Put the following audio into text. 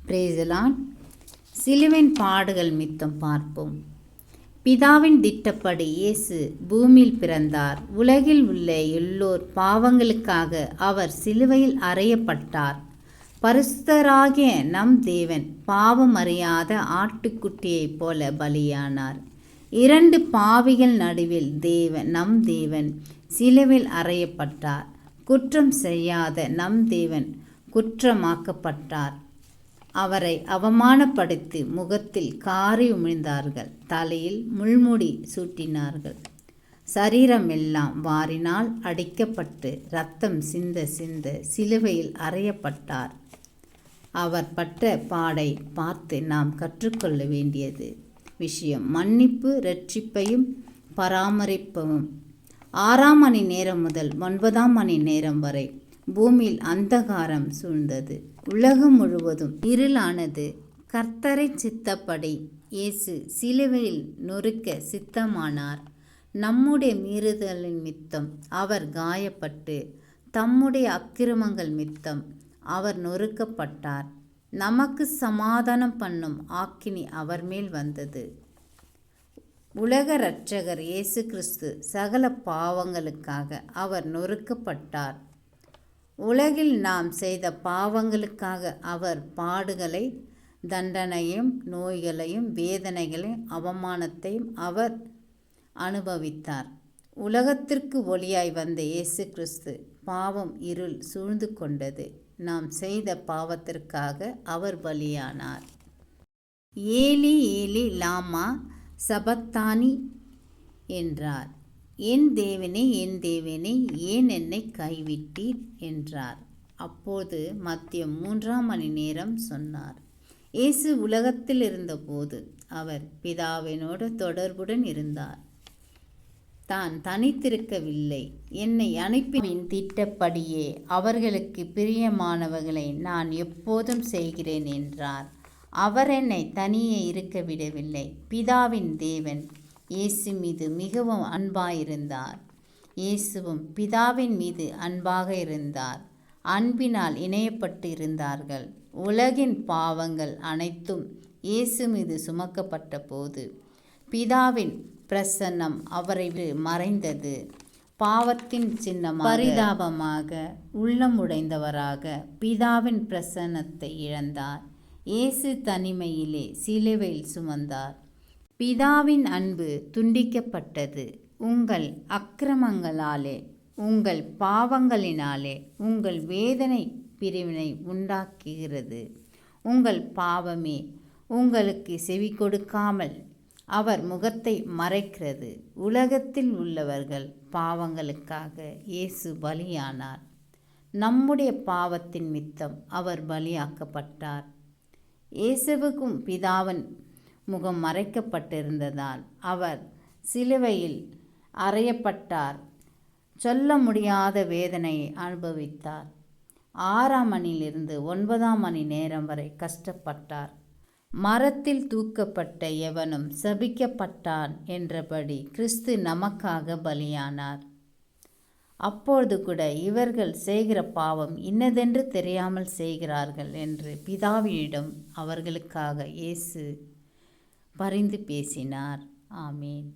Praise the Lord. சிலுவையின் பாடுகள் மித்தம் பார்ப்போம். பிதாவின் திட்டப்படி இயேசு பூமியில் பிறந்தார். உலகில் உள்ள எல்லோர் பாவங்களுக்காக அவர் சிலுவையில் அறையப்பட்டார். பரிசுத்தராகிய நம் தேவன் பாவம் அறியாத ஆட்டுக்குட்டியைப் போல பலியானார். இரண்டு பாவிகள் நடுவில் நம் தேவன் சிலுவையில் அறையப்பட்டார். குற்றம் செய்யாத நம் தேவன் குற்றமாக்கப்பட்டார். அவரை அவமானப்படுத்தி முகத்தில் காரி உமிழ்ந்தார்கள். தலையில் முள்முடி சூட்டினார்கள். சரீரமெல்லாம் வாரினால் அடிக்கப்பட்டு இரத்தம் சிந்த சிந்த சிலுவையில் அறையப்பட்டார். அவர் பட்ட பாடை பார்த்து நாம் கற்றுக்கொள்ள வேண்டியது விஷயம் மன்னிப்பு, இரட்சிப்பையும் பராமரிப்பவும். 6 மணி நேரம் முதல் 9 மணி நேரம் வரை பூமியில் அந்தகாரம் சூழ்ந்தது. உலகம் முழுவதும் இருளானது. கர்த்தரை சித்தப்படி இயேசு சிலுவையில் நொறுக்க சித்தமானார். நம்முடைய மீறுதலின் மித்தம் அவர் காயப்பட்டு, தம்முடைய அக்கிரமங்கள் மித்தம் அவர் நொறுக்கப்பட்டார். நமக்கு சமாதானம் பண்ணும் ஆக்கினி அவர் மேல் வந்தது. உலக இரட்சகர் இயேசு கிறிஸ்து சகல பாவங்களுக்காக அவர் நொறுக்கப்பட்டார். உலகில் நாம் செய்த பாவங்களுக்காக அவர் பாடுகளை, தண்டனையும், நோய்களையும், வேதனைகளையும், அவமானத்தையும் அவர் அனுபவித்தார். உலகத்திற்கு ஒளியாய் வந்த இயேசு கிறிஸ்து பாவம் இருள் சூழ்ந்து கொண்டது. நாம் செய்த பாவத்திற்காக அவர் பலியானார். ஏலி ஏலி லாமா சபத்தானி என்றார். என் தேவனே என் தேவனே ஏன் என்னை கைவிட்டீர் என்றார். அப்போது மத்தியம் 3 மணி நேரம் சொன்னார். இயேசு உலகத்தில் இருந்தபோது அவர் பிதாவினோடு தொடர்புடன் இருந்தார். தான் தனித்திருக்கவில்லை. என்னை அனுப்பிவின் திட்டப்படியே அவர்களுக்கு பிரியமானவர்களை நான் எப்போதும் செய்கிறேன் என்றார். அவர் என்னை தனியே இருக்க விடவில்லை. பிதாவின் தேவன் இயேசு மீது மிகவும் அன்பாயிருந்தார். இயேசுவும் பிதாவின் மீது அன்பாக இருந்தார். அன்பினால் இணையப்பட்டு இருந்தார்கள். உலகின் பாவங்கள் அனைத்தும் இயேசு மீது சுமக்கப்பட்ட போது பிதாவின் பிரசன்னம் அவரை மறைந்தது. பாவத்தின் சின்னமாக பரிதாபமாக உள்ளமுடைந்தவராக பிதாவின் பிரசன்னத்தை இழந்தார். இயேசு தனிமையிலே சிலுவையில் சுமந்தார். பிதாவின் அன்பு துண்டிக்கப்பட்டது. உங்கள் அக்கிரமங்களாலே, உங்கள் பாவங்களினாலே உங்கள் வேதனை பிரிவினை உண்டாக்குகிறது. உங்கள் பாவமே உங்களுக்கு செவி கொடுக்காமல் அவர் முகத்தை மறைக்கிறது. உலகத்தில் உள்ளவர்கள் பாவங்களுக்காக இயேசு பலியானார். நம்முடைய பாவத்தின் மித்தம் அவர் பலியாக்கப்பட்டார். இயேசுவுக்கும் பிதாவின் முகம் மறைக்கப்பட்டிருந்ததால் அவர் சிலுவையில் அறையப்பட்டார். சொல்ல முடியாத வேதனையை அனுபவித்தார். 6 மணியிலிருந்து 9 மணி நேரம் வரை கஷ்டப்பட்டார். மரத்தில் தூக்கப்பட்ட எவனும் சபிக்கப்பட்டான் என்றபடி கிறிஸ்து நமக்காக பலியானார். அப்பொழுது கூட இவர்கள் செய்கிற பாவம் இன்னதென்று தெரியாமல் செய்கிறார்கள் என்று பிதாவினிடம் அவர்களுக்காக இயேசு பரிந்து பேசினார். ஆமீன்.